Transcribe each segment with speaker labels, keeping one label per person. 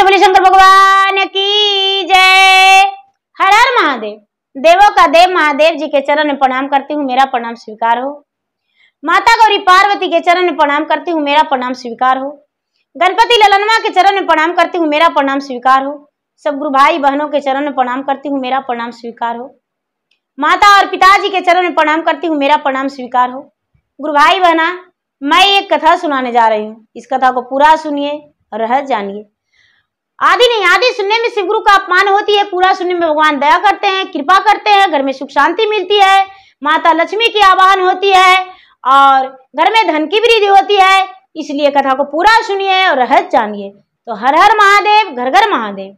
Speaker 1: से बोले शंकर भगवान की जय। हर हर महादेव। देवों का देव महादेव जी के चरण में प्रणाम करती हूँ, मेरा प्रणाम स्वीकार हो। माता गौरी पार्वती के चरण में प्रणाम करती हूँ, मेरा प्रणाम स्वीकार हो। गणपति ललनमा के चरण में प्रणाम करती हूँ, मेरा प्रणाम स्वीकार हो। सब गुरु भाई बहनों के चरण में प्रणाम करती हूँ, मेरा प्रणाम स्वीकार हो। माता और पिताजी के चरण में प्रणाम करती हूँ, मेरा प्रणाम स्वीकार हो। गुरु भाई बहना, मैं एक कथा सुनाने जा रही हूँ। इस कथा को पूरा सुनिए और रहस्य जानिए। आदि नहीं आदि सुनने में शिव गुरु का अपमान होती है, पूरा सुनने में भगवान दया करते हैं, कृपा करते हैं, घर में सुख शांति मिलती है, माता लक्ष्मी की आवाहन होती है और घर में धन की वृद्धि होती है। इसलिए कथा को पूरा सुनिए और रहस्य जानिए। तो हर हर महादेव, घर घर महादेव।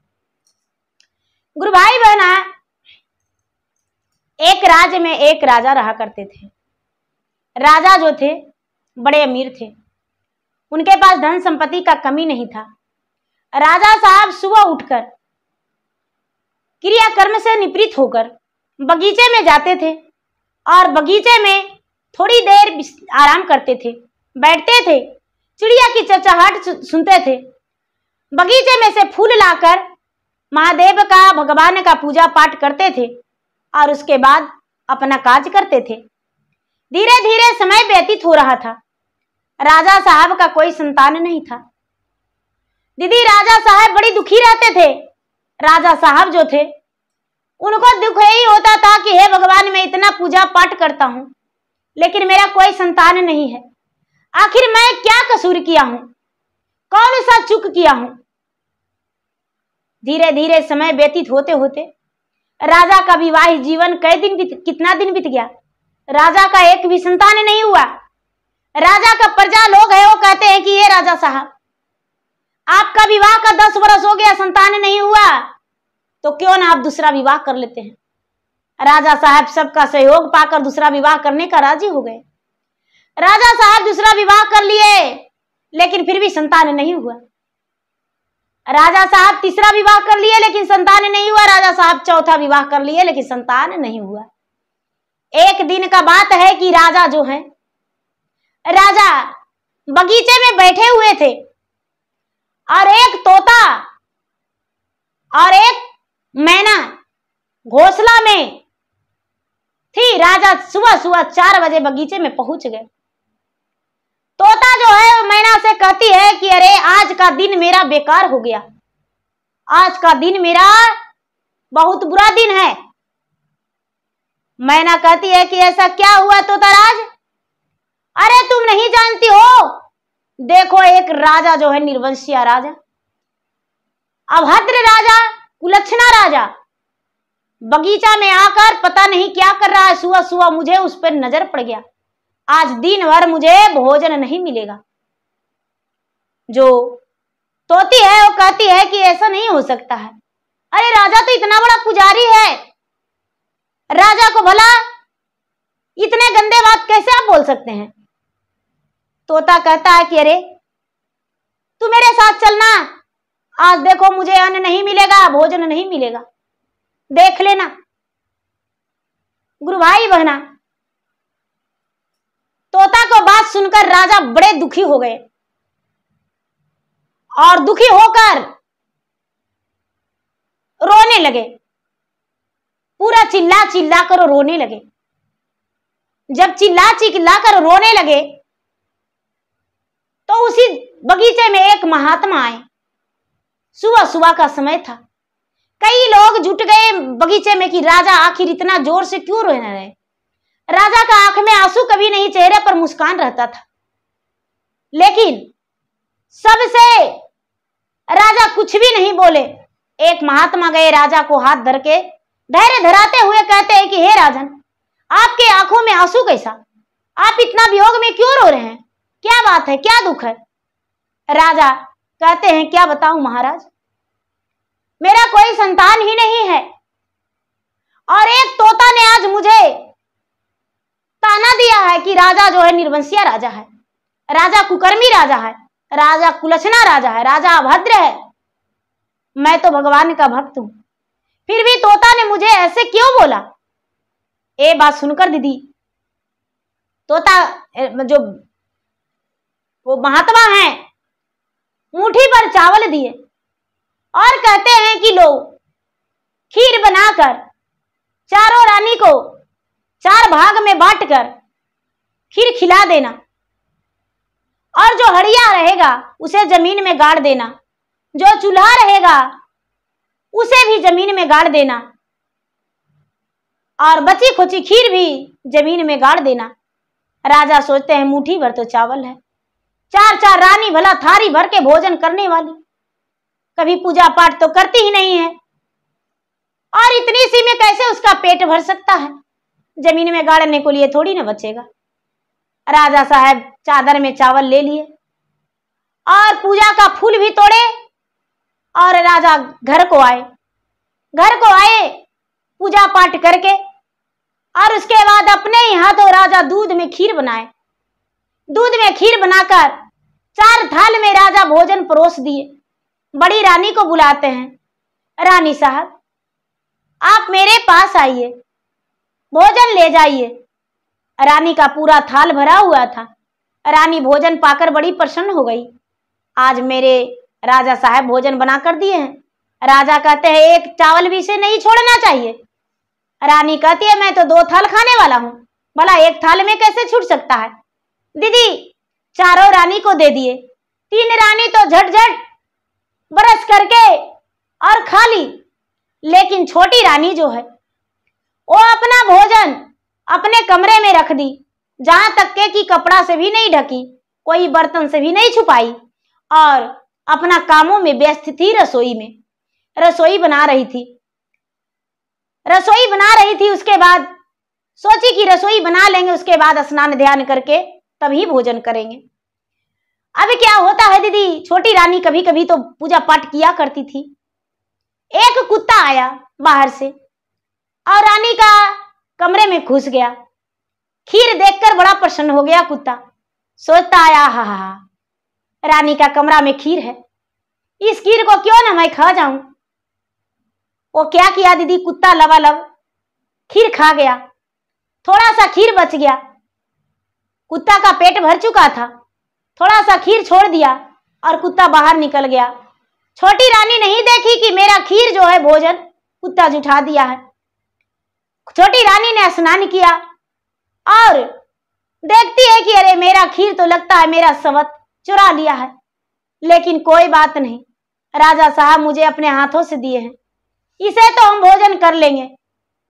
Speaker 1: गुरु भाई बहना, एक राज्य में एक राजा रहा करते थे। राजा जो थे बड़े अमीर थे, उनके पास धन संपत्ति का कमी नहीं था। राजा साहब सुबह उठकर क्रियाकर्म से निवृत्त होकर बगीचे में जाते थे और बगीचे में थोड़ी देर आराम करते थे, बैठते थे, चिड़िया की चहचहाहट सुनते थे। बगीचे में से फूल लाकर महादेव का, भगवान का पूजा पाठ करते थे और उसके बाद अपना कार्य करते थे। धीरे धीरे समय व्यतीत हो रहा था। राजा साहब का कोई संतान नहीं था। दीदी, राजा साहब बड़ी दुखी रहते थे। राजा साहब जो थे उनको दुख यही होता था कि हे भगवान, मैं इतना पूजा पाठ करता हूं लेकिन मेरा कोई संतान नहीं है। आखिर मैं क्या कसूर किया हूं, कौन सा चूक किया हूं। धीरे धीरे समय व्यतीत होते होते राजा का विवाहित जीवन कितना दिन बीत गया। राजा का एक भी संतान नहीं हुआ। राजा का प्रजा लोग है, वो कहते हैं कि ये राजा साहब, आपका विवाह का 10 वर्ष हो गया, संतान नहीं हुआ, तो क्यों ना आप दूसरा विवाह कर लेते हैं। राजा साहब सबका सहयोग पाकर दूसरा विवाह करने का राजी हो गए। राजा साहब दूसरा विवाह कर लिए लेकिन फिर भी संतान नहीं हुआ। राजा साहब तीसरा विवाह कर लिए लेकिन संतान नहीं हुआ। राजा साहब चौथा विवाह कर लिए लेकिन संतान नहीं हुआ। एक दिन का बात है कि राजा जो है, राजा बगीचे में बैठे हुए थे और एक तोता और एक मैना घोंसला में थी। राजा सुबह सुबह 4 बजे बगीचे में पहुंच गए। तोता जो है वो मैना से कहती है कि अरे आज का दिन मेरा बेकार हो गया, आज का दिन मेरा बहुत बुरा दिन है। मैना कहती है कि ऐसा क्या हुआ तोताराज? अरे तुम नहीं जानती हो, देखो एक राजा जो है, निर्वंशीय राजा, अभद्र राजा, कुलक्षणा राजा बगीचा में आकर पता नहीं क्या कर रहा है। सुबह सुबह मुझे उस पर नजर पड़ गया। आज दिन भर मुझे भोजन नहीं मिलेगा। जो तोती है वो कहती है कि ऐसा नहीं हो सकता है। अरे राजा तो इतना बड़ा पुजारी है, राजा को भला इतने गंदे बात कैसे आप बोल सकते हैं। तोता कहता है कि अरे तू मेरे साथ चलना, आज देखो मुझे अन्न नहीं मिलेगा, भोजन नहीं मिलेगा, देख लेना। गुरु भाई बहना, तोता को बात सुनकर राजा बड़े दुखी हो गए और दुखी होकर रोने लगे। पूरा चिल्ला चिल्ला कर रोने लगे। जब चिल्ला चिल्ला कर रोने लगे तो उसी बगीचे में एक महात्मा आए। सुबह सुबह का समय था। कई लोग जुट गए बगीचे में कि राजा आखिर इतना जोर से क्यों रो रहे। राजा का आंख में आंसू कभी नहीं, चेहरे पर मुस्कान रहता था, लेकिन सबसे राजा कुछ भी नहीं बोले। एक महात्मा गए, राजा को हाथ धर के धैर्य धराते हुए कहते हैं कि हे राजन, आपके आंखों में आंसू कैसा? आप इतना वियोग में क्यों रो रहे हैं? क्या बात है, क्या दुख है? राजा कहते हैं क्या बताऊं महाराज, मेरा कोई संतान ही नहीं है और एक तोता ने आज मुझे ताना दिया है कि राजा जो है निर्वंशीय राजा है, राजा कुकर्मी राजा है, राजा कुलक्षणा राजा है, राजा अभद्र है। मैं तो भगवान का भक्त हूं, फिर भी तोता ने मुझे ऐसे क्यों बोला? ये बात सुनकर दीदी, तोता जो वो महात्मा है मुट्ठी पर चावल दिए और कहते हैं कि लो खीर बनाकर चारों रानी को 4 भाग में बांटकर खीर खिला देना, और जो हड़िया रहेगा उसे जमीन में गाड़ देना, जो चूल्हा रहेगा उसे भी जमीन में गाड़ देना, और बची खुची खीर भी जमीन में गाड़ देना। राजा सोचते हैं मुट्ठी भर तो चावल है, 4 रानी भला थारी भर के भोजन करने वाली, कभी पूजा पाठ तो करती ही नहीं है, और इतनी सी में कैसे उसका पेट भर सकता है, जमीन में गाड़ने को लिए थोड़ी ना बचेगा। राजा साहब चादर में चावल ले लिए और पूजा का फूल भी तोड़े, और राजा घर को आए पूजा पाठ करके, और उसके बाद अपने ही हाथों राजा दूध में खीर बनाए। दूध में खीर बनाकर 4 थाल में राजा भोजन परोस दिए। बड़ी रानी को बुलाते हैं, रानी साहब आप मेरे पास आइए, भोजन ले जाइए। रानी का पूरा थाल भरा हुआ था। रानी भोजन पाकर बड़ी प्रसन्न हो गई, आज मेरे राजा साहब भोजन बना कर दिए हैं। राजा कहते हैं एक चावल भी से नहीं छोड़ना चाहिए। रानी कहती है मैं तो 2 थाल खाने वाला हूं, भला एक थाल में कैसे छूट सकता है। दीदी 4 रानी को दे दिए, 3 रानी तो झट बरस करके और खा ली, लेकिन छोटी रानी जो है वो अपना भोजन अपने कमरे में रख दी, जहां तक के कि कपड़ा से भी नहीं ढकी, कोई बर्तन से भी नहीं छुपाई, और अपना कामों में व्यस्त थी। रसोई बना रही थी। उसके बाद सोची कि रसोई बना लेंगे, उसके बाद स्नान ध्यान करके तभी भोजन करेंगे। अब क्या होता है दीदी, छोटी रानी कभी कभी तो पूजा पाठ किया करती थी। एक कुत्ता आया बाहर से और रानी का कमरे में घुस गया। खीर देखकर बड़ा प्रसन्न हो गया कुत्ता, सोचता आया हा रानी का कमरा में खीर है, इस खीर को क्यों ना मैं खा जाऊं। वो क्या किया दीदी, कुत्ता लबालब खीर खा गया, थोड़ा सा खीर बच गया। कुत्ता का पेट भर चुका था, थोड़ा सा खीर छोड़ दिया और कुत्ता बाहर निकल गया। छोटी रानी नहीं देखी कि मेरा खीर जो है भोजन कुत्ता जुठा दिया है। छोटी रानी ने स्नान किया और देखती है कि अरे मेरा खीर तो लगता है मेरा सवत चुरा लिया है, लेकिन कोई बात नहीं, राजा साहब मुझे अपने हाथों से दिए हैं, इसे तो हम भोजन कर लेंगे,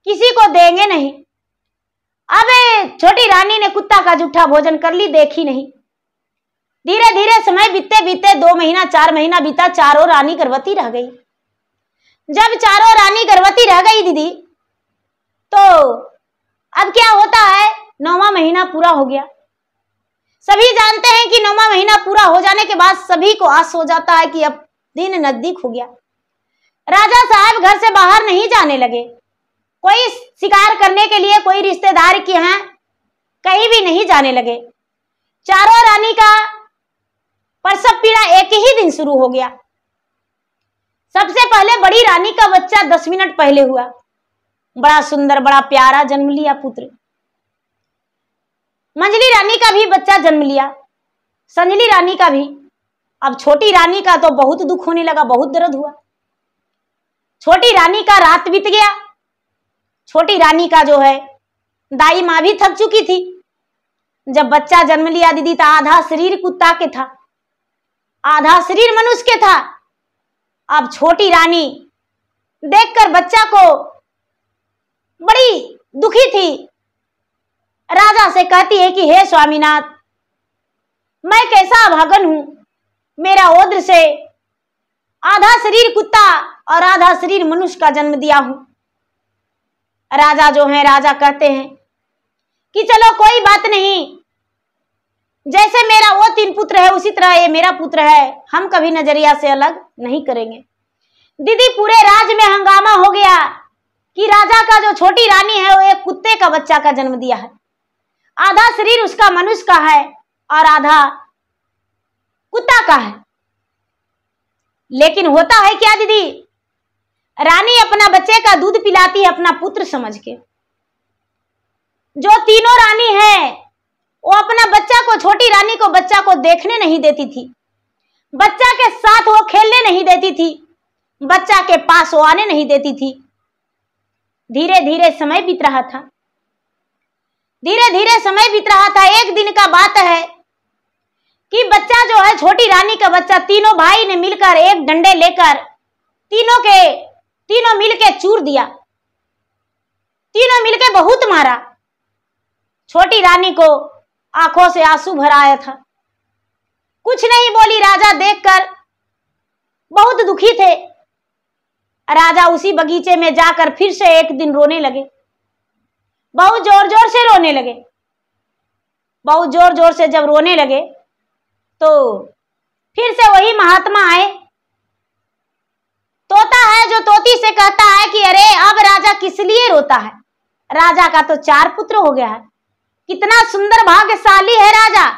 Speaker 1: किसी को देंगे नहीं। अब छोटी रानी ने कुत्ता का जूठा भोजन कर ली, देखी नहीं। धीरे धीरे समय बीते 2 महीना 4 महीना बीता, 4 रानी गर्भवती रह गई। जब 4 रानी गर्भवती रह गई दीदी, तो अब क्या होता है, 9वां महीना पूरा हो गया। सभी जानते हैं कि 9वां महीना पूरा हो जाने के बाद सभी को आस हो जाता है कि अब दिन नजदीक हो गया। राजा साहब घर से बाहर नहीं जाने लगे, कोई शिकार करने के लिए कोई रिश्तेदार के यहाँ कहीं भी नहीं जाने लगे। 4 रानी का प्रसव पीड़ा एक ही दिन शुरू हो गया। सबसे पहले बड़ी रानी का बच्चा 10 मिनट पहले हुआ, बड़ा सुंदर बड़ा प्यारा जन्म लिया पुत्र। मंजली रानी का भी बच्चा जन्म लिया, संजली रानी का भी। अब छोटी रानी का तो बहुत दुख होने लगा, बहुत दर्द हुआ। छोटी रानी का रात बीत गया। छोटी रानी का जो है दाई माँ भी थक चुकी थी। जब बच्चा जन्म लिया दीदी, तो आधा शरीर कुत्ता के था, आधा शरीर मनुष्य के था। अब छोटी रानी देखकर बच्चा को बड़ी दुखी थी। राजा से कहती है कि हे स्वामीनाथ, मैं कैसा अभागन हूं, मेरा ओद्र से आधा शरीर कुत्ता और आधा शरीर मनुष्य का जन्म दिया हूं। राजा जो है, राजा कहते हैं कि चलो कोई बात नहीं, जैसे मेरा वो 3 पुत्र है उसी तरह ये मेरा पुत्र है, हम कभी नजरिया से अलग नहीं करेंगे। दीदी पूरे राज्य में हंगामा हो गया कि राजा का जो छोटी रानी है वो एक कुत्ते का बच्चा का जन्म दिया है, आधा शरीर उसका मनुष्य का है और आधा कुत्ता का है। लेकिन होता है क्या दीदी, रानी अपना बच्चे का दूध पिलाती है अपना पुत्र समझ के। जो तीनों रानी है वो अपना बच्चा को, छोटी रानी को बच्चा को देखने नहीं देती थी, बच्चा के साथ वो खेलने नहीं देती थी। बच्चा के पास वो आने नहीं देती थी। धीरे धीरे समय बीत रहा था, धीरे धीरे समय बीत रहा था। एक दिन का बात है कि बच्चा जो है, छोटी रानी का बच्चा, तीनों भाई ने मिलकर एक डंडे लेकर तीनों मिलके चूर दिया। तीनों मिलके बहुत मारा। छोटी रानी को आंखों से आंसू भर आया था, कुछ नहीं बोली। राजा देखकर बहुत दुखी थे। राजा उसी बगीचे में जाकर फिर से एक दिन रोने लगे, बहुत जोर जोर से रोने लगे। बहुत जोर जोर से जब रोने लगे तो फिर से वही महात्मा आए। तोता है जो तोती से कहता है कि अरे अब राजा किस लिए रोता है, राजा का तो 4 पुत्र हो गया है। कितना सुंदर भाग्यशाली है राजा,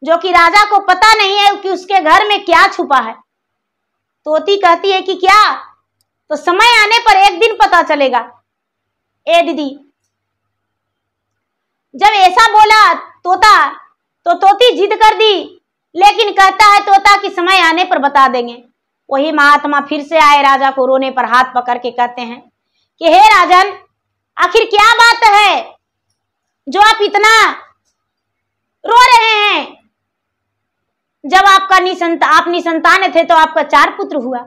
Speaker 1: जो कि राजा को पता नहीं है कि उसके घर में क्या छुपा है। तोती कहती है कि क्या, तो समय आने पर एक दिन पता चलेगा। ए दीदी, जब ऐसा बोला तोता तो तोती जिद कर दी, लेकिन कहता है तोता कि समय आने पर बता देंगे। वही महात्मा फिर से आए, राजा को रोने पर हाथ पकड़ के कहते हैं कि हे राजन, आखिर क्या बात है जो आप इतना रो रहे हैं? जब आप निसंतान थे तो आपका 4 पुत्र हुआ,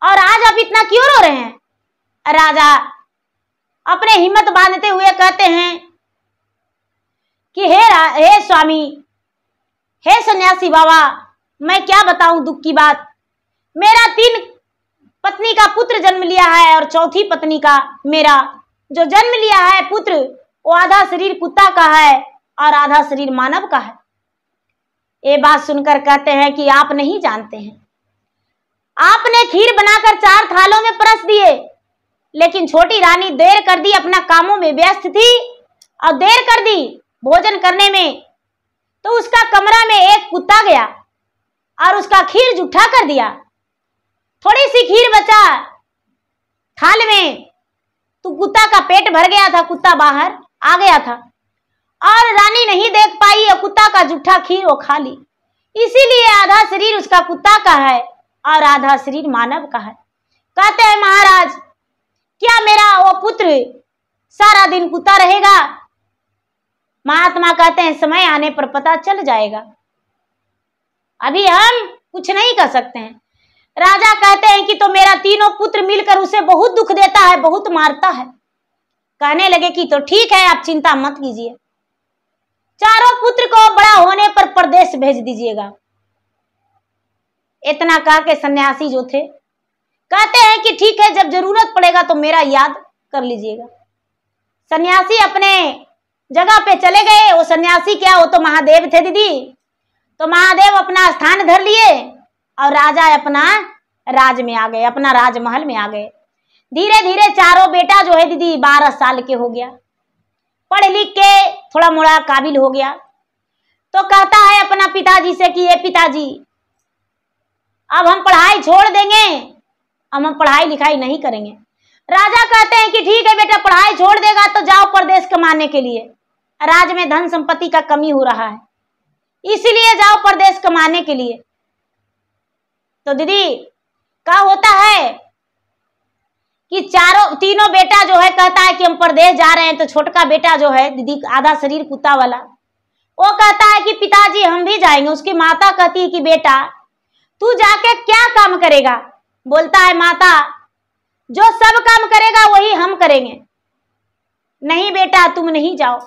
Speaker 1: और आज आप इतना क्यों रो रहे हैं? राजा अपने हिम्मत बांधते हुए कहते हैं कि हे स्वामी, हे सन्यासी बाबा, मैं क्या बताऊं दुख की बात। मेरा 3 पत्नी का पुत्र जन्म लिया है, और चौथी पत्नी का मेरा जो जन्म लिया है पुत्र, वो आधा शरीर कुत्ता का है और आधा शरीर मानव का है। ये बात सुनकर कहते हैं कि आप नहीं जानते हैं, आपने खीर बनाकर 4 थालों में परस दिए, लेकिन छोटी रानी देर कर दी, अपना कामों में व्यस्त थी और देर कर दी भोजन करने में, तो उसका कमरा में एक कुत्ता गया और उसका खीर जूठा कर दिया। थोड़ी सी खीर बचा थाल में, तो कुत्ता का पेट भर गया था, कुत्ता बाहर आ गया था, और रानी नहीं देख पाई और कुत्ता का जूठा खीर वो खा ली। इसीलिए आधा शरीर उसका कुत्ता का है और आधा शरीर मानव का है। कहते हैं महाराज, क्या मेरा वो पुत्र सारा दिन कुत्ता रहेगा? महात्मा कहते हैं समय आने पर पता चल जाएगा, अभी हम कुछ नहीं कर सकते हैं। राजा कहते हैं कि तो मेरा 3 पुत्र मिलकर उसे बहुत दुख देता है, बहुत मारता है। कहने लगे कि तो ठीक है, आप चिंता मत कीजिए, 4 पुत्र को बड़ा होने पर परदेश भेज दीजिएगा। इतना कह के सन्यासी जो थे कहते हैं कि ठीक है, जब जरूरत पड़ेगा तो मेरा याद कर लीजिएगा। सन्यासी अपने जगह पे चले गए। वो सन्यासी क्या, वो तो महादेव थे दीदी। तो महादेव अपना स्थान धर लिए और राजा अपना राज में आ गए, अपना राजमहल में आ गए। धीरे धीरे 4 बेटा जो है दीदी 12 साल के हो गया, पढ़ लिख के थोड़ा मोड़ा काबिल हो गया। तो कहता है अपना पिताजी से कि ये पिताजी, अब हम पढ़ाई छोड़ देंगे, अब हम पढ़ाई लिखाई नहीं करेंगे। राजा कहते हैं कि ठीक है बेटा, पढ़ाई छोड़ देगा तो जाओ परदेश कमाने के लिए, राज में धन संपत्ति का कमी हो रहा है, इसीलिए जाओ परदेश कमाने के लिए। तो दीदी क्या होता है कि 3 बेटा जो है कहता है कि हम परदेश जा रहे हैं। तो छोटका बेटा जो है दीदी, आधा शरीर कुत्ता वाला, वो कहता है कि पिताजी हम भी जाएंगे। उसकी माता कहती है कि बेटा तू जाके क्या काम करेगा? बोलता है माता, जो सब काम करेगा वही हम करेंगे। नहीं बेटा तुम नहीं जाओ,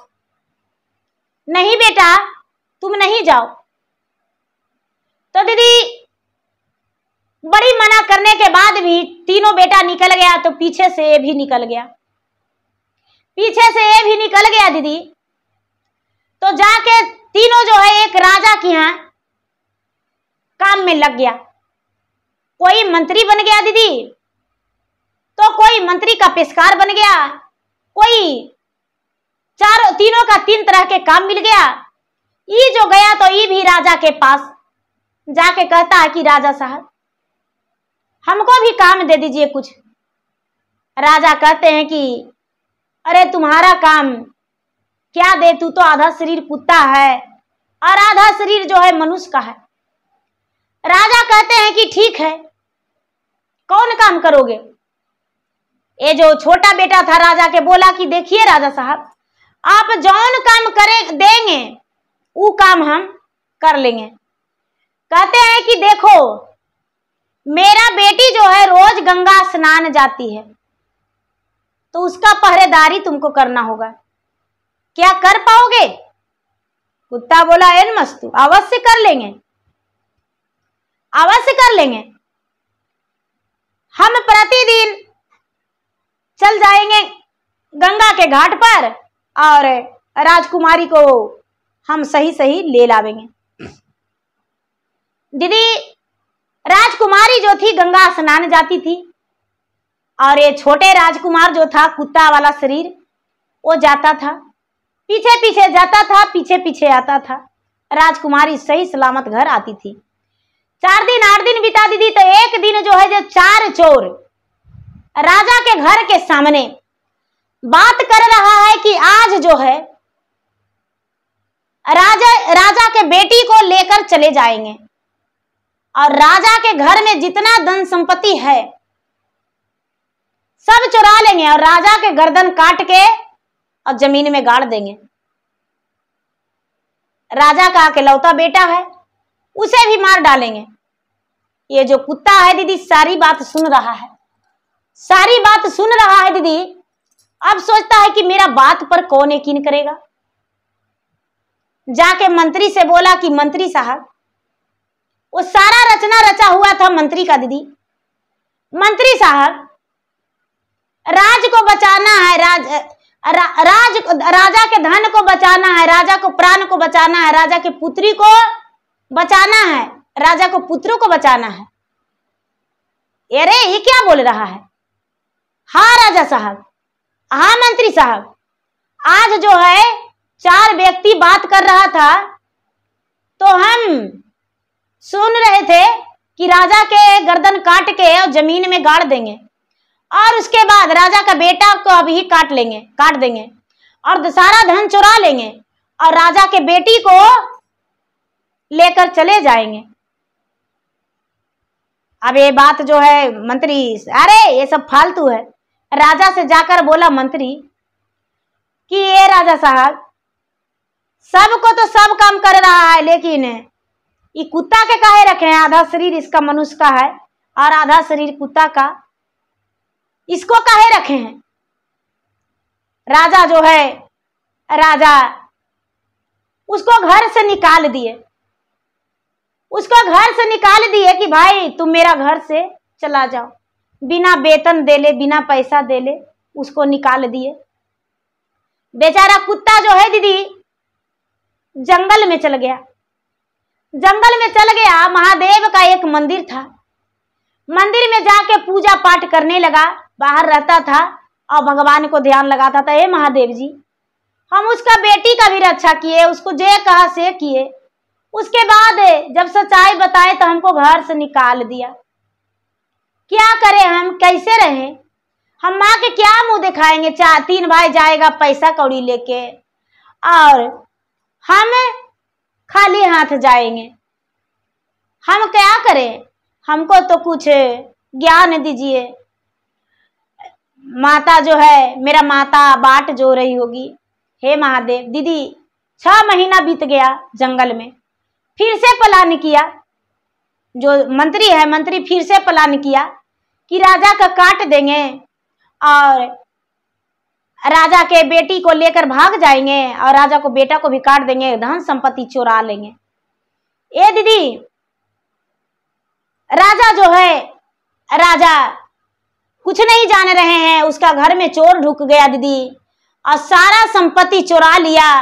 Speaker 1: नहीं बेटा तुम नहीं जाओ। तो दीदी बड़ी मना करने के बाद भी 3 बेटा निकल गया, तो पीछे से ये भी निकल गया, पीछे से ये भी निकल गया दीदी। तो जाके तीनों जो है एक राजा के यहाँ काम में लग गया। कोई मंत्री बन गया दीदी, तो कोई मंत्री का पेशकार बन गया, कोई तीनों का 3 तरह के काम मिल गया। ये जो गया तो ये भी राजा के पास जाके कहता है कि राजा साहब हमको भी काम दे दीजिए कुछ। राजा कहते हैं कि अरे तुम्हारा काम क्या दे, तू तो आधा शरीर कुत्ता है और आधा शरीर जो है मनुष्य का है। राजा कहते हैं कि ठीक है, कौन काम करोगे? ये जो छोटा बेटा था राजा के बोला कि देखिए राजा साहब, आप जौन काम करे देंगे वो काम हम कर लेंगे। कहते हैं कि देखो मेरा बेटी जो है रोज गंगा स्नान जाती है, तो उसका पहरेदारी तुमको करना होगा, क्या कर पाओगे? कुत्ता बोला एन मस्तू, अवश्य कर लेंगे, अवश्य कर लेंगे। हम प्रतिदिन चल जाएंगे गंगा के घाट पर और राजकुमारी को हम सही सही ले लावेंगे। दीदी राजकुमारी जो थी गंगा स्नान जाती थी और ये छोटे राजकुमार जो था कुत्ता वाला शरीर वो जाता था, पीछे पीछे जाता था, पीछे पीछे आता था। राजकुमारी सही सलामत घर आती थी। 4 दिन 8 दिन बिता दीदी, तो एक दिन जो है जो 4 चोर राजा के घर के सामने बात कर रहा है कि आज जो है राजा के बेटी को लेकर चले जाएंगे और राजा के घर में जितना धन संपत्ति है सब चुरा लेंगे और राजा के गर्दन काट के और जमीन में गाड़ देंगे। राजा का अकेलौता बेटा है, उसे भी मार डालेंगे। ये जो कुत्ता है दीदी सारी बात सुन रहा है, सारी बात सुन रहा है दीदी। अब सोचता है कि मेरा बात पर कौन यकीन करेगा। जाके मंत्री से बोला कि मंत्री साहब, वो सारा रचना रचा हुआ था मंत्री का दीदी। मंत्री साहब, राज को बचाना है, राजा के धन को बचाना है, राजा को प्राण को बचाना है, राजा के पुत्री को बचाना है, राजा को पुत्रों को बचाना है। अरे ये क्या बोल रहा है? हाँ राजा साहब, हाँ मंत्री साहब, आज जो है 4 व्यक्ति बात कर रहा था तो हम सुन रहे थे कि राजा के गर्दन काट के और जमीन में गाड़ देंगे और उसके बाद राजा का बेटा को अभी काट देंगे और सारा धन चुरा लेंगे और राजा के बेटी को लेकर चले जाएंगे। अब ये बात जो है मंत्री, अरे ये सब फालतू है। राजा से जाकर बोला मंत्री कि ये राजा साहब, सबको तो सब काम कर रहा है, लेकिन ये कुत्ता के काहे रखे हैं? आधा शरीर इसका मनुष्य का है और आधा शरीर कुत्ता का, इसको काहे रखे हैं? राजा जो है, राजा उसको घर से निकाल दिए, उसको घर से निकाल दिए कि भाई तुम मेरा घर से चला जाओ। बिना वेतन देले, बिना पैसा देले उसको निकाल दिए। बेचारा कुत्ता जो है दीदी जंगल में चल गया। जंगल में चल गया, महादेव का एक मंदिर था, मंदिर में जाके पूजा पाठ करने लगा। बाहर रहता था और भगवान को ध्यान लगाता था, हे महादेव जी हम उसका बेटी का भी रक्षा किए, उसको जे कहा से किए, उसके बाद जब सच्चाई बताए तो हमको घर से निकाल दिया। क्या करें हम, कैसे रहें? हम माँ के क्या मुंह दिखाएंगे? 3 भाई जाएगा पैसा कौड़ी लेके और हम खाली हाथ जाएंगे। हम क्या करें? हमको तो कुछ ज्ञान दीजिए। माता जो है, मेरा माता बाट जो रही होगी, हे महादेव। दीदी 6 महीना बीत गया जंगल में, फिर से प्लान किया। जो मंत्री है, मंत्री फिर से प्लान किया कि राजा का काट देंगे और राजा के बेटी को लेकर भाग जाएंगे और राजा को बेटा को भी काट देंगे, धन संपत्ति चुरा लेंगे। ए दीदी राजा जो है, राजा कुछ नहीं जान रहे हैं, उसका घर में चोर ढुक गया दीदी और सारा संपत्ति चुरा लिया।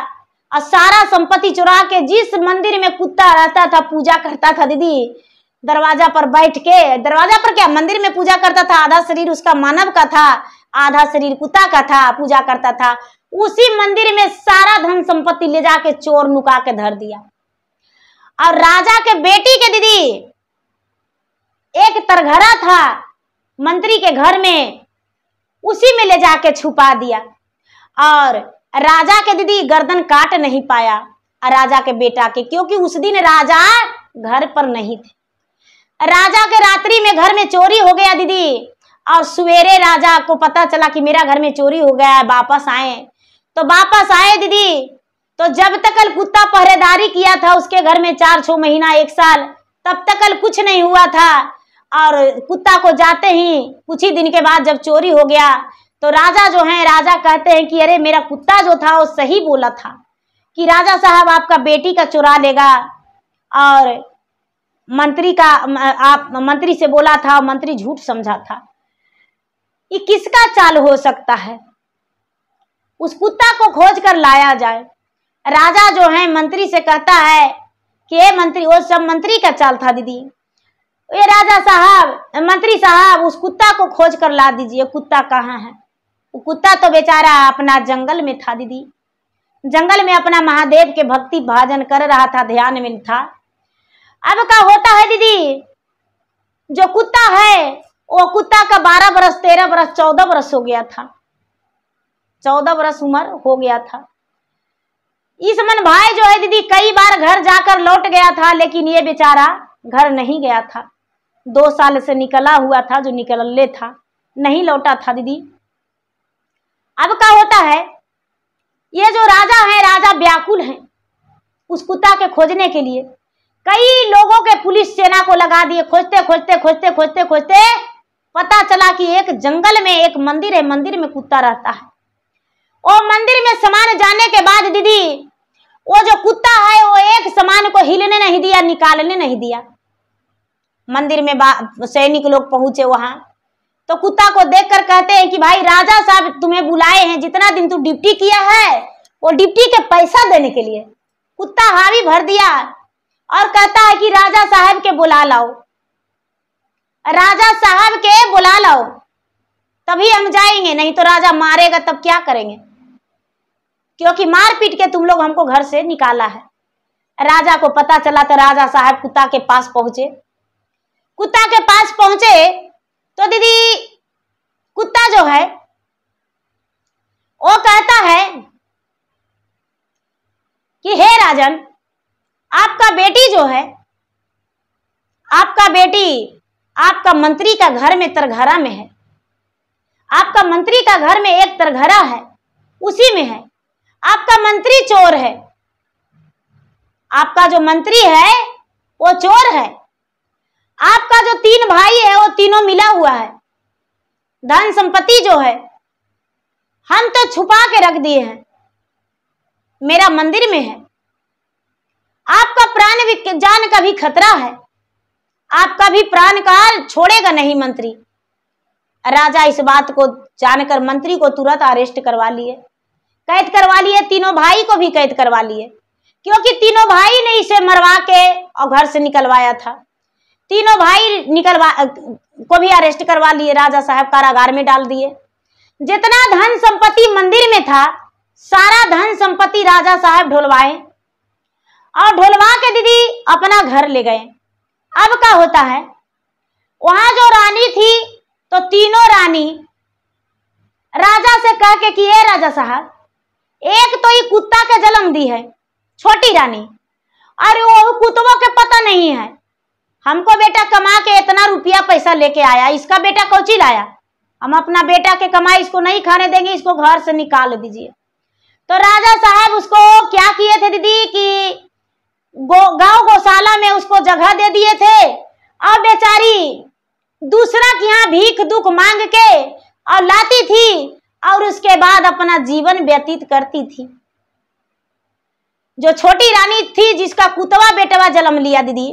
Speaker 1: और सारा संपत्ति चुरा के जिस मंदिर में कुत्ता रहता था, पूजा करता था दीदी, दरवाजा पर बैठ के, दरवाजा पर क्या, मंदिर में पूजा करता था। आधा शरीर उसका मानव का था, आधा शरीर कुत्ता का था, पूजा करता था। उसी मंदिर में सारा धन संपत्ति ले जाके चोर नुका के धर दिया। और राजा के बेटी के दीदी एक तरघरा था मंत्री के घर में, उसी में ले जाके छुपा दिया और राजा के दीदी गर्दन काट नहीं पाया राजा के बेटा के, क्योंकि उस दिन राजा घर पर नहीं थे। राजा के रात्रि में घर में चोरी हो गया दीदी, और सवेरे राजा को पता चला कि मेरा घर में चोरी हो गया है। वापस आए तो वापस आए दीदी, तो जब तक कुत्ता पहरेदारी किया था उसके घर में 4-6 महीना 1 साल, तब तक कुछ नहीं हुआ था। और कुत्ता को जाते ही कुछ ही दिन के बाद जब चोरी हो गया तो राजा जो है, राजा कहते हैं कि अरे मेरा कुत्ता जो था वो सही बोला था कि राजा साहब आपका बेटी का चुरा लेगा। और मंत्री से बोला था, मंत्री झूठ समझा था। ये किसका चाल हो सकता है? उस कुत्ता को खोज कर लाया जाए। राजा जो है मंत्री से कहता है कि ये मंत्री, वो सब मंत्री का चाल था दीदी। ये राजा साहब, मंत्री साहब, उस कुत्ता को खोज कर ला दीजिए। कुत्ता कहाँ है? वो कुत्ता तो बेचारा अपना जंगल में था दीदी, जंगल में अपना महादेव के भक्ति भाजन कर रहा था, ध्यान में था। अब क्या होता है दीदी, जो कुत्ता है वो कुत्ता का 12 बरस, 13 बरस, 14 बरस हो गया था। 14 बरस उम्र हो गया था। ईसमन भाई जो है दीदी कई बार घर जाकर लौट गया था, लेकिन ये बेचारा घर नहीं गया था। 2 साल से निकला हुआ था, जो निकलले था, नहीं लौटा था दीदी। अब क्या होता है, ये जो राजा है, राजा व्याकुल है उस कुत्ता के खोजने के लिए। कई लोगों के पुलिस सेना को लगा दिए, खोजते खोजते खोजते खोजते खोजते पता चला कि एक जंगल में एक मंदिर है, मंदिर में कुत्ता रहता है। और मंदिर में समान जाने के बाद दीदी वो जो कुत्ता है वो एक सामान को हिलने नहीं दिया, निकालने नहीं दिया। मंदिर में सैनिक लोग पहुंचे वहां, तो कुत्ता को देखकर कहते हैं कि भाई राजा साहब तुम्हें बुलाए हैं, जितना दिन तू ड्यूटी किया है वो ड्यूटी के पैसा देने के लिए। कुत्ता हावी भर दिया और कहता है कि राजा साहब के बुला लाओ, राजा साहब के बुला लाओ, तभी हम जाएंगे, नहीं तो राजा मारेगा तब क्या करेंगे, क्योंकि मार पीट के तुम लोग हमको घर से निकाला है। राजा को पता चला तो राजा साहब कुत्ता के पास पहुंचे। कुत्ता के पास पहुंचे तो दीदी कुत्ता जो है वो कहता है कि हे राजन, आपका बेटी जो है, आपका बेटी आपका मंत्री का घर में तरघरा में है। आपका मंत्री का घर में एक तरघरा है, उसी में है। आपका मंत्री चोर है, आपका जो मंत्री है वो चोर है। आपका जो 3 भाई है वो तीनों मिला हुआ है। धन संपत्ति जो है हम तो छुपा के रख दिए हैं, मेरा मंदिर में है। आपका प्राण जान का भी खतरा है, आपका भी प्राण काल छोड़ेगा नहीं मंत्री। राजा इस बात को जानकर मंत्री को तुरंत अरेस्ट करवा लिए, कैद करवा लिए। तीनों भाई को भी कैद करवा लिए, क्योंकि तीनों भाई ने इसे मरवा के और घर से निकलवाया था। तीनों भाई को भी अरेस्ट करवा लिए, राजा साहब कारागार में डाल दिए। जितना धन संपत्ति मंदिर में था सारा धन संपत्ति राजा साहब ढोलवाए और ढोलवा के दीदी अपना घर ले गए। अब क्या होता है, वहां जो रानी थी तो तीनों रानी राजा से कह के कि ये राजा साहब, एक तो ये कुत्ता के जन्म दी है छोटी रानी, अरे वो कुत्तों के पता नहीं है। हमको बेटा कमा के इतना रुपया पैसा लेके आया, इसका बेटा कौची लाया? हम अपना बेटा के कमाई इसको नहीं खाने देंगे, इसको घर से निकाल दीजिए। तो राजा साहब उसको क्या किए थे दीदी कि गांव गौशाला में उसको जगह दे दिए थे, और बेचारी दूसरा के यहाँ भीख दुख मांग के और लाती थी और उसके बाद अपना जीवन व्यतीत करती थी। जो छोटी रानी थी जिसका कुतवा बेटवा जन्म लिया दीदी,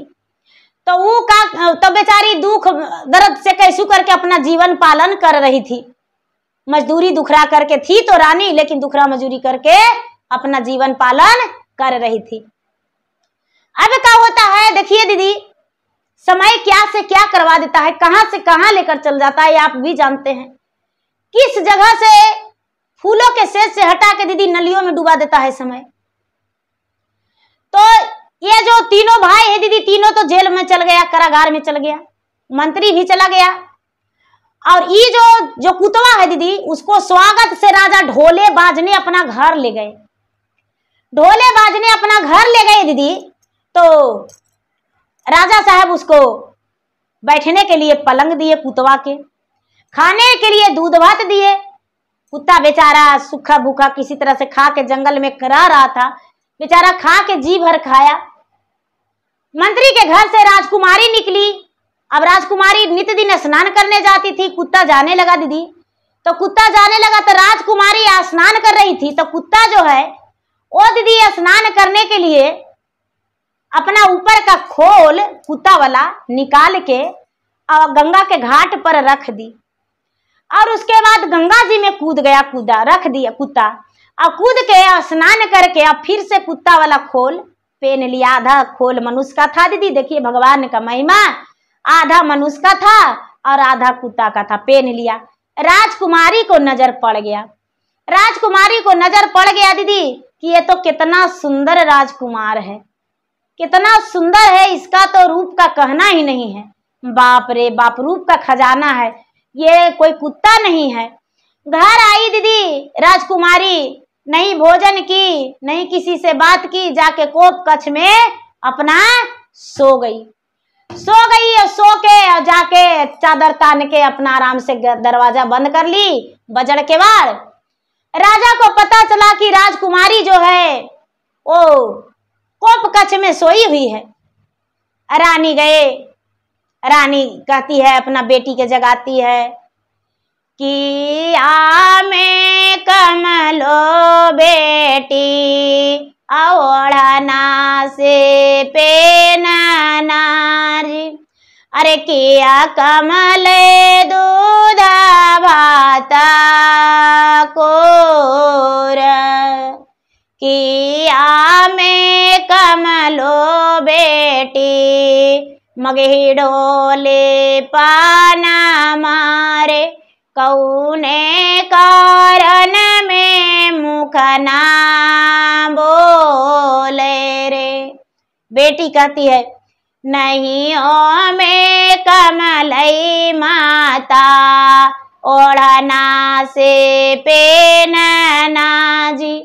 Speaker 1: तो वो का तो बेचारी दुख दर्द से कैसू करके अपना जीवन पालन कर रही थी। मजदूरी दुखरा करके थी तो रानी, लेकिन दुखरा मजदूरी करके अपना जीवन पालन कर रही थी। अब क्या होता है देखिए दीदी, समय क्या से क्या करवा देता है, कहां से कहां लेकर चल जाता है, आप भी जानते हैं। किस जगह से फूलों के सेज से हटा के दीदी नलियों में डुबा देता है समय। तो ये जो तीनों भाई है दीदी, तीनों तो जेल में चल गया, कारागार में चल गया, मंत्री भी चला गया। और ये जो कुतवा है दीदी, उसको स्वागत से राजा ढोले बाजने अपना घर ले गए। ढोले बाजने अपना घर ले गए दीदी, तो राजा साहब उसको बैठने के लिए पलंग दिए कुतवा के, खाने के लिए दूध भात दिए। कुत्ता बेचारा सूखा भूखा किसी तरह से खा के जंगल में रह रहा था, बेचारा खा के जी भर खाया। मंत्री के घर से राजकुमारी निकली। अब राजकुमारी नित्य दिन स्नान करने जाती थी, कुत्ता जाने लगा दीदी। तो कुत्ता जाने लगा तो राजकुमारी स्नान कर रही थी, तो कुत्ता जो है वो दीदी स्नान करने के लिए अपना ऊपर का खोल कुत्ता वाला निकाल के और गंगा के घाट पर रख दी, और उसके बाद गंगा जी में कूद गया, कूदा रख दिया कुत्ता, और कूद के स्नान करके अब फिर से कुत्ता वाला खोल पहन लिया। आधा खोल मनुष्य का था दीदी, देखिए भगवान का महिमा, आधा मनुष्य का था और आधा कुत्ता का था, पहन लिया। राजकुमारी को नजर पड़ गया, राजकुमारी को नजर पड़ गया दीदी कि ये तो कितना सुंदर राजकुमार है, कितना सुंदर है, इसका तो रूप का कहना ही नहीं है। बाप रे बाप, रूप का खजाना है, ये कोई कुत्ता नहीं है। घर आई दीदी राजकुमारी, नहीं भोजन की, नहीं किसी से बात की, जाके कोप कक्ष में अपना सो गई और सो के जाके चादर तान के अपना आराम से दरवाजा बंद कर ली, बजड़ के बाद। राजा को पता चला कि राजकुमारी जो है वो कोप कक्ष में सोई हुई है। रानी गए, रानी कहती है अपना बेटी के जगाती है कि आमे कमलो बेटी ओढ़ना से पेना नारी, अरे किया कमले दूध भाता कोर, किया में कमलो बेटी मगही ढोले पाना मारे, कौने कारण में मुख ना बोले रे। बेटी कहती है नहीं ओ में कमलई माता ओढ़ना से पेनना जी,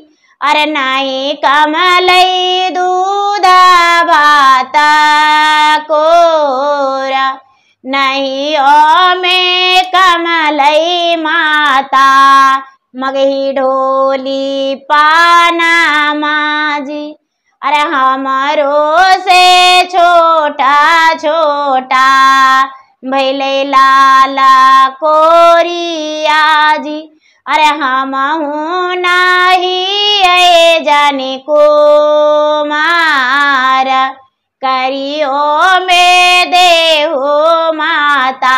Speaker 1: अरे नहीं कमलई दूध भाता कोरा, नहीं ओ में कमलई माता मगही ढोली पाना माजी, अरे हमारो से छोटा छोटा भैले लाला कोरिया जी, अरे हम हूँ नहीं जाने को मारा, करियो में देहो माता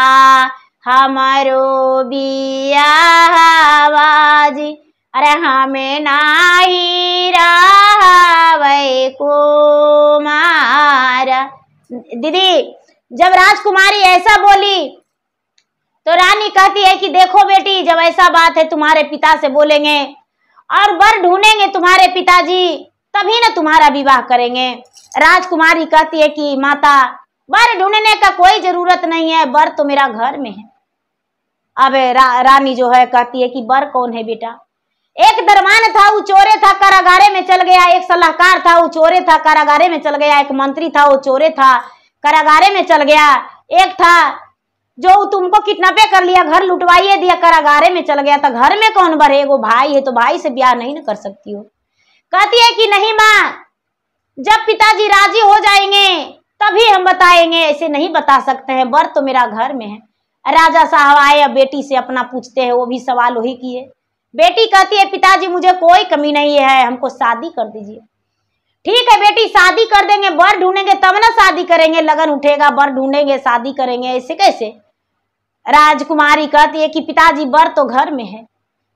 Speaker 1: हमारो बियाहवाजी, अरे हमें नाही रावै को मारा। दीदी जब राजकुमारी ऐसा बोली तो रानी कहती है कि देखो बेटी, जब ऐसा बात है तुम्हारे पिता से बोलेंगे और वर ढूंढेंगे तुम्हारे पिताजी, तभी ना तुम्हारा विवाह करेंगे। राजकुमारी कहती है कि माता वर ढूंढने का कोई जरूरत नहीं है, वर तो मेरा घर में है। अब रानी जो है कहती है कि वर कौन है बेटा? एक दरबान था वो चोरे था, कारागारे में चल गया। एक सलाहकार था वो चोरे था, कारागारे में चल गया। एक मंत्री था वो चोरे था, कारागारे में चल गया। एक था जो तुमको किडनैप कर लिया, घर लुटवाइए दिया, कारागारे में चल गया। तो घर में कौन भरे? वो भाई है, तो भाई से ब्याह नहीं न कर सकती हो। कहती है कि नहीं माँ, जब पिताजी राजी हो जाएंगे तभी हम बताएंगे, ऐसे नहीं बता सकते हैं, वर तो मेरा घर में है। राजा साहब आए, अब बेटी से अपना पूछते हैं, वो भी सवाल वही किए। बेटी कहती है पिताजी मुझे कोई कमी नहीं है, हमको शादी कर दीजिए। ठीक है बेटी, शादी कर देंगे, वर ढूंढेंगे तब ना शादी करेंगे, लगन उठेगा, वर ढूंढेंगे शादी करेंगे, ऐसे कैसे? राजकुमारी कहती है कि पिताजी वर तो घर में है।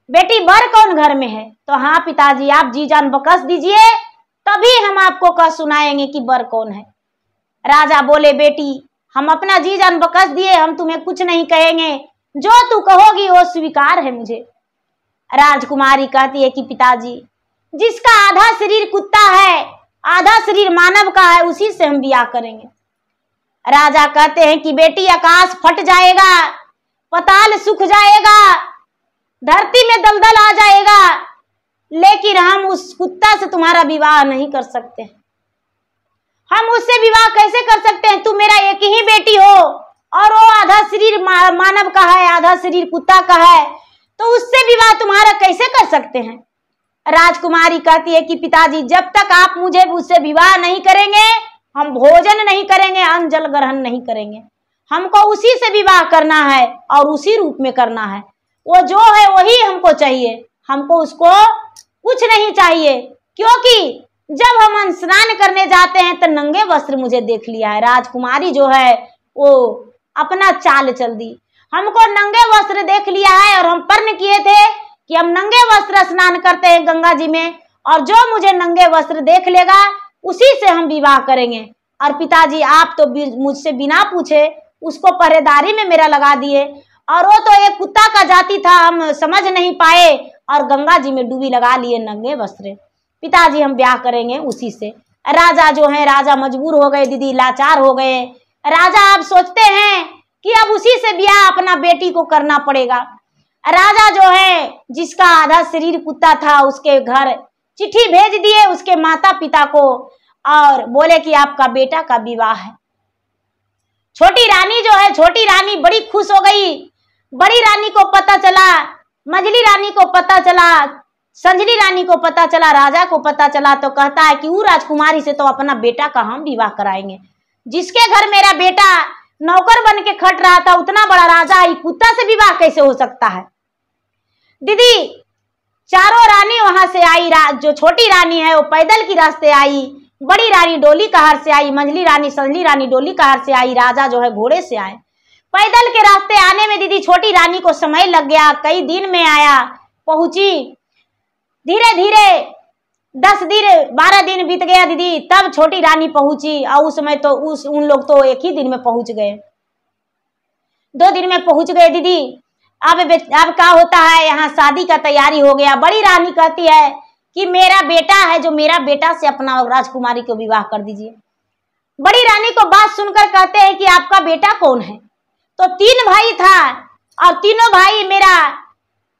Speaker 1: बेटी वर कौन घर में है? तो हाँ पिताजी आप जी जान बकस दीजिए, तभी हम आपको कह सुनाएंगे कि वर कौन है। राजा बोले बेटी हम अपना जी जान बकस दिए, हम तुम्हें कुछ नहीं कहेंगे, जो तू कहोगी वो स्वीकार है मुझे। राजकुमारी कहती है कि पिताजी जिसका आधा शरीर कुत्ता है आधा शरीर मानव का है, उसी से हम ब्याह करेंगे। राजा कहते हैं कि बेटी आकाश फट जाएगा, पताल सूख जाएगा, धरती में दलदल आ जाएगा, लेकिन हम उस कुत्ता से तुम्हारा विवाह नहीं कर सकते। हम उससे विवाह कैसे कर सकते हैं? तुम मेरा एक ही बेटी हो, और वो आधा शरीर मानव का है, आधा शरीर कुत्ता का है, तो उससे विवाह तुम्हारा कैसे कर सकते हैं? राजकुमारी कहती है कि पिताजी, जब तक आप मुझे उससे विवाह नहीं करेंगे, हम भोजन नहीं करेंगे, अन्न जल ग्रहण नहीं करेंगे। हमको उसी से विवाह करना है और उसी रूप में करना है। वो जो है वही हमको चाहिए, हमको उसको कुछ नहीं चाहिए। क्योंकि जब हम स्नान करने जाते हैं तो नंगे वस्त्र मुझे देख लिया है। राजकुमारी जो है वो अपना चाल चल दी, हमको नंगे वस्त्र देख लिया है और हम प्रण किए थे कि हम नंगे वस्त्र स्नान करते हैं गंगा जी में, और जो मुझे नंगे वस्त्र देख लेगा उसी से हम विवाह करेंगे। और पिताजी, आप तो मुझसे बिना पूछे उसको पहरेदारी में मेरा लगा दिए, और वो तो एक कुत्ता का जाति था, हम समझ नहीं पाए और गंगा जी में डूबी लगा लिए नंगे वस्त्र। पिताजी, हम ब्याह करेंगे उसी से। राजा जो है, राजा मजबूर हो गए दीदी, लाचार हो गए। राजा अब सोचते हैं कि अब उसी से ब्याह अपना बेटी को करना पड़ेगा। राजा जो है, जिसका आधा शरीर कुत्ता था, उसके घर चिट्ठी भेज दिए उसके माता पिता को और बोले कि आपका बेटा का विवाह है। छोटी रानी जो है, छोटी रानी बड़ी खुश हो गई। बड़ी रानी को पता चला, मझली रानी को पता चला, संजली रानी को पता चला, राजा को पता चला, तो कहता है कि वो राजकुमारी से तो अपना बेटा का हम विवाह कराएंगे। जिसके घर मेरा बेटा नौकर बन के खट रहा था, उतना बड़ा राजा ही कुत्ता से विवाह कैसे हो सकता है? दीदी, चारों रानी वहां से आई। जो छोटी रानी है वो पैदल की रास्ते आई, बड़ी रानी डोली कहार से आई, मंझली रानी संजली रानी डोली कहार से आई, राजा जो है घोड़े से आए। पैदल के रास्ते आने में दीदी छोटी रानी को समय लग गया, कई दिन में आया, पहुंची। धीरे धीरे 10 दिन 12 दिन बीत गया दीदी, तब छोटी रानी पहुंची। और उस समय तो उन लोग तो एक ही दिन में पहुंच गए, 2 दिन में पहुंच गए दीदी। अब क्या होता है, यहाँ शादी का तैयारी हो गया। बड़ी रानी कहती है कि मेरा बेटा है, जो मेरा बेटा से अपना राजकुमारी को विवाह कर दीजिए। बड़ी रानी को बात सुनकर कहते हैं कि आपका बेटा कौन है? तो 3 भाई था और तीनों भाई मेरा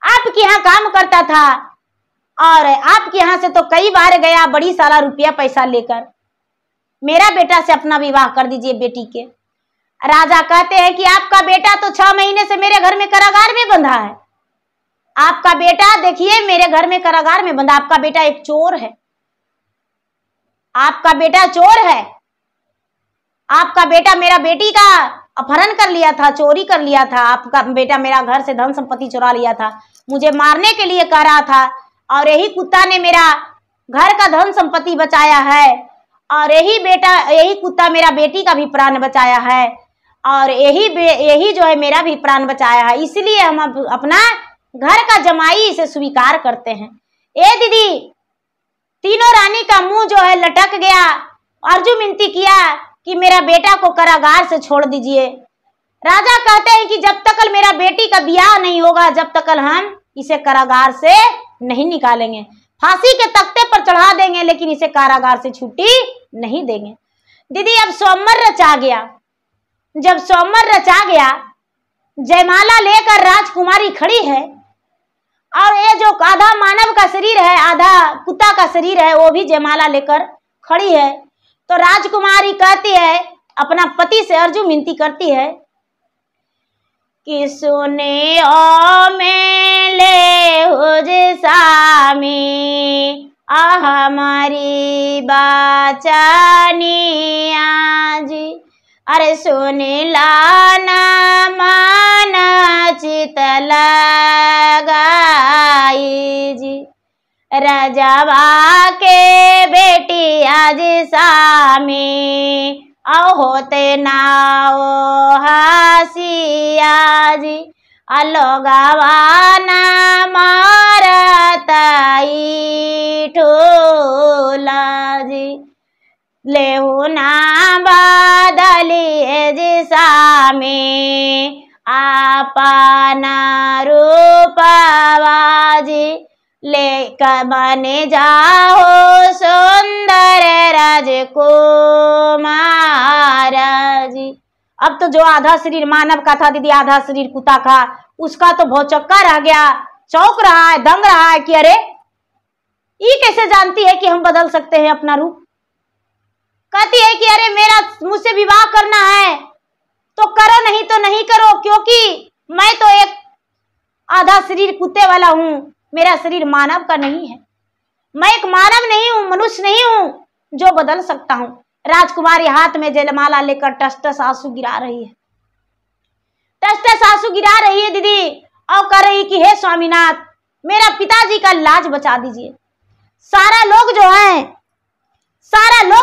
Speaker 1: आपके यहाँ काम करता था और आपके यहाँ से तो कई बार गया बड़ी सारा रुपया पैसा लेकर। मेरा बेटा से अपना विवाह कर दीजिए बेटी के। राजा कहते हैं कि आपका बेटा तो 6 महीने से मेरे घर में कारागार में बंधा है। आपका बेटा देखिए मेरे घर में कारागार में बंधा, आपका बेटा एक चोर है, आपका बेटा चोर है। आपका बेटा मेरा बेटी का अपहरण कर लिया था, चोरी कर लिया था। आपका बेटा मेरा घर से धन संपत्ति चुरा लिया था, मुझे मारने के लिए कह रहा था, और यही कुत्ता ने मेरा घर का धन संपत्ति बचाया है, और यही कुत्ता मेरा बेटी का भी प्राण बचाया है, और यही जो है मेरा भी प्राण बचाया है। इसलिए हम अपना घर का जमाई इसे स्वीकार करते हैं। ए दीदी, तीनों रानी का मुंह जो है लटक गया। अर्जुन विनती किया कि मेरा बेटा को कारागार से छोड़ दीजिए। राजा कहते हैं कि जब तक मेरा बेटी का ब्याह नहीं होगा, जब तक हम इसे कारागार से नहीं निकालेंगे। फांसी के तख्ते पर चढ़ा देंगे, लेकिन इसे कारागार से छुट्टी नहीं देंगे। दीदी, अब स्वयंवर रचा गया। जब स्वयंवर रचा गया, जयमाला लेकर राजकुमारी खड़ी है, और ये जो आधा मानव का शरीर है, आधा कुत्ता का शरीर है, वो भी जयमाला लेकर खड़ी है। तो राजकुमारी कहती है, अपना पति से अर्जुन विनती करती है कि सुने ओ मेले हो जे सामी हमारी बाचानी आजी। अरे सुने लाना माना चित लगाई जी, रजवा के बेटी आज सामी होते नाओ हासिया जी। अलोगवाना मारताई ठोला जी, लेहु ना बदलिए जिसा में आपना रूपवाजी। लेकर बने जाओ सुंदर राजकुमार जी। अब तो जो आधा शरीर मानव का था दीदी, आधा शरीर कुत्ता का, उसका तो भौचक्का रह गया, चौंक रहा है, दंग रहा है कि अरे ये कैसे जानती है कि हम बदल सकते हैं अपना रूप। कहती है कि अरे मेरा मुझसे विवाह करना है, तो करो, नहीं तो नहीं करो, क्योंकि मैं तो एक आधा शरीर कुत्ते वाला हूं, मेरा शरीर मानव का नहीं है। मैं एक मानव नहीं हूं, मनुष्य नहीं हूं जो बदल सकता हूं। राजकुमारी हाथ में जयमाला लेकर टस टस आंसू गिरा रही है, टस टस आंसू गिरा रही है दीदी, और कह रही कि हे स्वामीनाथ, मेरा पिताजी का लाज बचा दीजिए। सारा लोग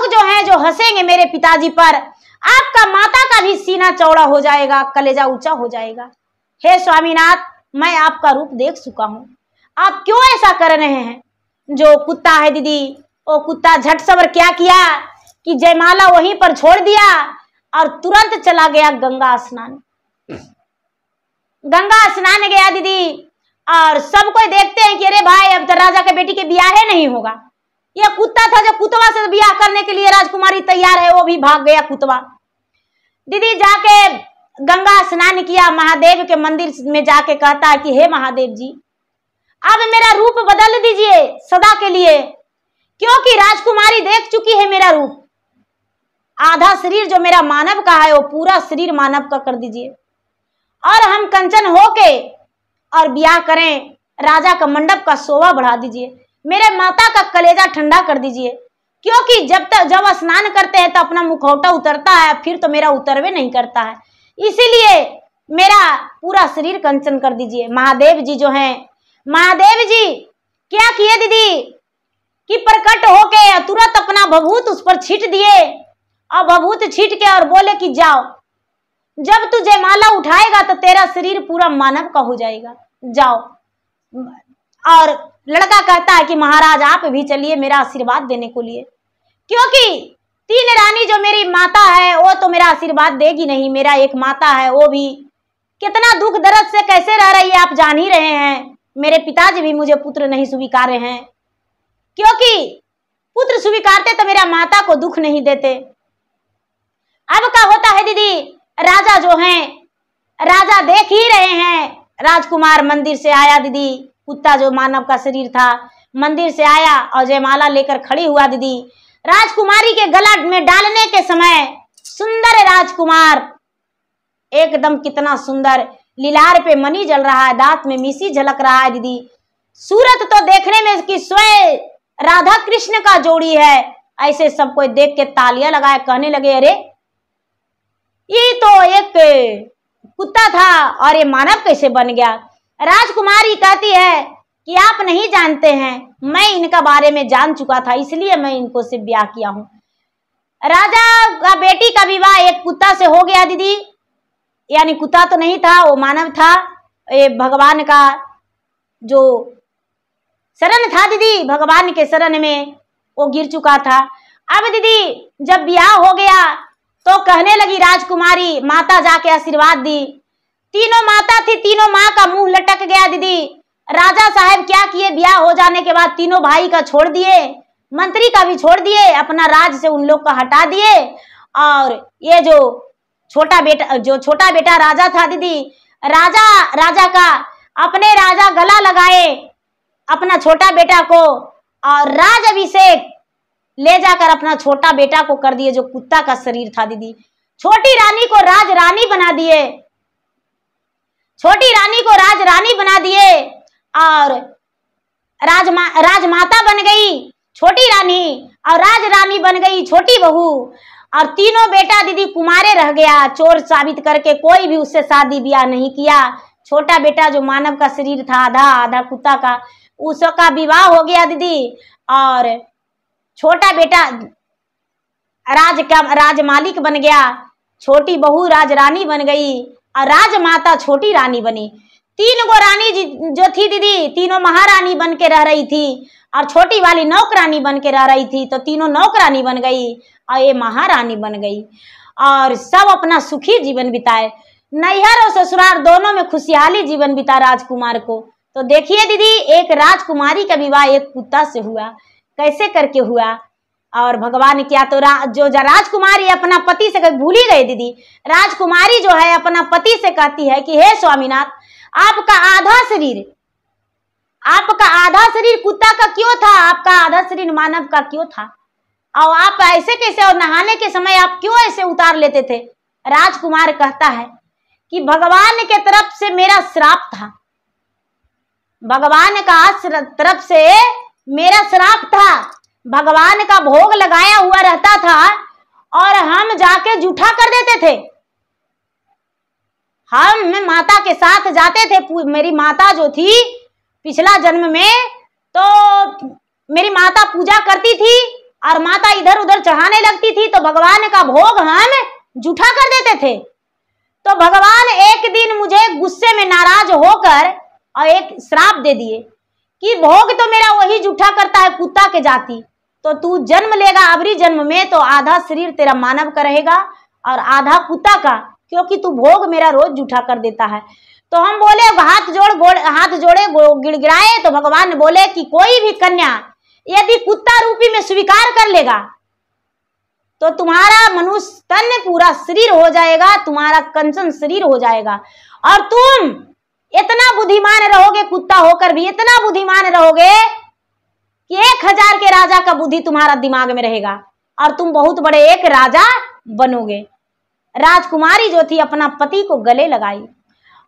Speaker 1: जो हैं जो हंसेंगे मेरे पिताजी पर, आपका माता का भी सीना चौड़ा हो जाएगा, कलेजा ऊंचा हो जाएगा। हे स्वामीनाथ, मैं आपका रूप देख चुका हूं, आप क्यों ऐसा कर रहे हैं? जो कुत्ता है दीदी, वो कुत्ता झट सबर क्या किया कि जयमाला वहीं पर छोड़ दिया और तुरंत चला गया गंगा स्नान। गंगा स्नान गया दीदी, और सब कोई देखते हैं कि अरे भाई, अब तो राजा के बेटी के ब्याह नहीं होगा। यह कुत्ता था जो कुतवा से ब्याह करने के लिए राजकुमारी तैयार है, वो भी भाग गया कुतवा। दीदी जाके गंगा स्नान किया, महादेव के मंदिर में जाके कहता है कि हे महादेव जी, अब मेरा रूप बदल दीजिए सदा के लिए, क्योंकि राजकुमारी देख चुकी है मेरा रूप। आधा शरीर जो मेरा मानव का है वो पूरा शरीर मानव का कर दीजिए, और हम कंचन होके और ब्याह करें, राजा का मंडप का शोभा बढ़ा दीजिए, मेरे माता का कलेजा ठंडा कर दीजिए, क्योंकि जब स्नान करते हैं तो अपना मुखौटा उतरता है, फिर तो मेरा उतरवे नहीं करता है, इसीलिए मेरा पूरा शरीर कंचन कर दीजिए। महादेव जी जो हैं, महादेव जी क्या किए दीदी कि प्रकट होके तुरंत अपना भभूत उस पर छीट दिए, और भभूत छीट के और बोले कि जाओ, जब तू जयमाला उठाएगा तो तेरा शरीर पूरा मानव का हो जाएगा, जाओ। और लड़का कहता है कि महाराज आप भी चलिए मेरा आशीर्वाद देने को लिए, क्योंकि तीन रानी जो मेरी माता है वो तो मेरा आशीर्वाद देगी नहीं, मेरा एक माता है, वो भी कितना दुख दर्द से कैसे रह रही है आप जान ही रहे हैं। मेरे पिताजी भी मुझे पुत्र नहीं स्वीकार हैं, क्योंकि पुत्र स्वीकारते तो मेरा माता को दुख नहीं देते। अब क्या होता है दीदी, राजा जो हैं, राजा देख ही रहे हैं, राजकुमार मंदिर से आया दीदी, कुत्ता जो मानव का शरीर था मंदिर से आया और जयमाला लेकर खड़ी हुआ दीदी। राजकुमारी के गला में डालने के समय सुंदर राजकुमार एकदम कितना सुंदर, लीलार पे मणि जल रहा है, दांत में मिसी झलक रहा है दीदी। सूरत तो देखने में इसकी स्वयं राधा कृष्ण का जोड़ी है। ऐसे सब कोई देख के तालियां लगाए, कहने लगे अरे ये तो एक कुत्ता था और ये मानव कैसे बन गया। राजकुमारी कहती है कि आप नहीं जानते हैं, मैं इनका बारे में जान चुका था, इसलिए मैं इनको से ब्याह किया हूं। राजा का बेटी का विवाह एक कुत्ता से हो गया दीदी, यानी कुत्ता तो नहीं था, वो मानव था, ये भगवान का जो शरण था दीदी, भगवान के शरण में वो गिर चुका था। अब दीदी जब ब्याह हो गया तो कहने लगी राजकुमारी, माता जाके आशीर्वाद दी। तीनों माता थी, तीनों माँ का मुंह लटक गया दीदी। राजा साहब क्या किए, ब्याह हो जाने के बाद तीनों भाई का छोड़ दिए, मंत्री का भी छोड़ दिए, अपना राज से उन लोग का हटा दिए, और ये जो छोटा बेटा राजा था दीदी, राजा का अपने राजा गला लगाए अपना छोटा बेटा को, और राज अभिषेक ले जाकर अपना छोटा बेटा को कर दिए जो कुत्ता का शरीर था दीदी। छोटी रानी को राज रानी बना दिए, छोटी रानी को राज रानी बना दिए, और राजमाता बन गई छोटी रानी, और राज रानी बन गई छोटी बहू, और तीनों बेटा दीदी कुमारे रह गया, चोर साबित करके कोई भी उससे शादी ब्याह नहीं किया। छोटा बेटा जो मानव का शरीर था आधा आधा कुत्ता का, उसका विवाह हो गया दीदी, और छोटा बेटा राजमालिक बन गया, छोटी बहू राजरानी बन गई, और राजमाता छोटी रानी बनी। तीन गो रानी जो थी दीदी, तीनों महारानी बन के रह रही थी, और छोटी वाली नौकरानी बन के रह रही थी, तो तीनों नौकरानी बन गई और ये महारानी बन गई, और सब अपना सुखी जीवन बिताए। नैहर और ससुराल दोनों में खुशहाली जीवन बिता राजकुमार को। तो देखिए दीदी, एक राजकुमारी का विवाह एक कुत्ता से हुआ, कैसे करके हुआ। और भगवान क्या तो जो राजकुमारी अपना पति से भूल ही गए दीदी। राजकुमारी जो है अपना पति से कहती है कि हे स्वामीनाथ, आपका आधा शरीर कुत्ता का क्यों था, आपका आधा शरीर मानव का क्यों था, और आप ऐसे कैसे, और नहाने के समय आप क्यों ऐसे उतार लेते थे। राजकुमार कहता है कि भगवान के तरफ से मेरा श्राप था, भगवान का तरफ से मेरा श्राप था, भगवान का भोग लगाया हुआ रहता था और हम जाके जूठा कर देते थे। हम माता के साथ जाते थे, मेरी माता जो थी पिछला जन्म में, तो मेरी माता पूजा करती थी और माता इधर उधर चढ़ाने लगती थी, तो भगवान का भोग हम जूठा कर देते थे। तो भगवान एक दिन मुझे गुस्से में नाराज होकर और एक श्राप दे दिए कि भोग तो मेरा वही जूठा करता है, कुत्ता के जाति, तो तू जन्म लेगा अबरी जन्म में तो आधा शरीर तेरा मानव का रहेगा और आधा कुत्ता का, क्योंकि तू भोग मेरा रोज जूठा कर देता है। तो हम बोले, हाथ जोड़े गिड़गिड़ाए, तो भगवान बोले कि कोई भी कन्या यदि कुत्ता रूपी में स्वीकार कर लेगा तो तुम्हारा मनुष्य तन पूरा शरीर हो जाएगा, तुम्हारा कंचन शरीर हो जाएगा और तुम इतना बुद्धिमान रहोगे, कुत्ता होकर भी इतना बुद्धिमान रहोगे कि 1000 के राजा का बुद्धि तुम्हारा दिमाग में रहेगा और तुम बहुत बड़े एक राजा बनोगे। राजकुमारी जो थी अपना पति को गले लगाई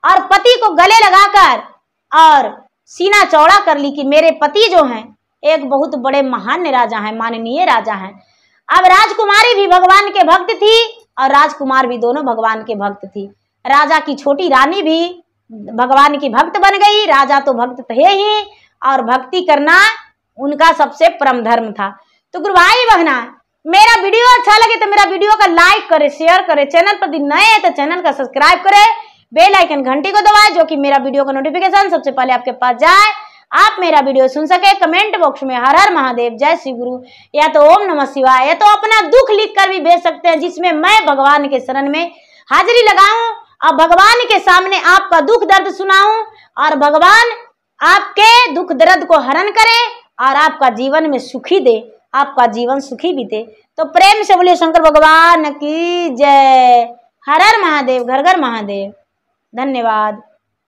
Speaker 1: और पति को गले लगाकर और सीना चौड़ा कर ली कि मेरे पति जो हैं एक बहुत बड़े महान राजा हैं, माननीय राजा हैं। अब राजकुमारी भी भगवान के भक्त थी और राजकुमार भी दोनों भगवान के भक्त थी। राजा की छोटी रानी भी भगवान की भक्त बन गई, राजा तो भक्त थे ही और भक्ति करना उनका सबसे परम धर्म था। तो गुरु भाई बहना, मेरा वीडियो अच्छा लगे तो मेरा वीडियो का लाइक करे, शेयर करे, चैनल पर नए हैं तो चैनल का सब्सक्राइब करे, बेल आइकन घंटी को दबाए जो कि मेरा वीडियो का नोटिफिकेशन सबसे पहले आपके पास जाए, आप मेरा वीडियो सुन सके। कमेंट बॉक्स में हर हर महादेव, जय श्री गुरु या तो ओम नमः शिवाय या तो अपना दुख लिख कर भी भेज सकते हैं, जिसमें मैं भगवान के शरण में हाजिरी लगाऊं और भगवान के सामने आपका दुख दर्द सुनाऊं और भगवान आपके दुख दर्द को हरण करे और आपका जीवन में सुखी दे, आपका जीवन सुखी बीते। तो प्रेम से बोलिए शंकर भगवान की जय। हर हर महादेव, घर घर महादेव। धन्यवाद।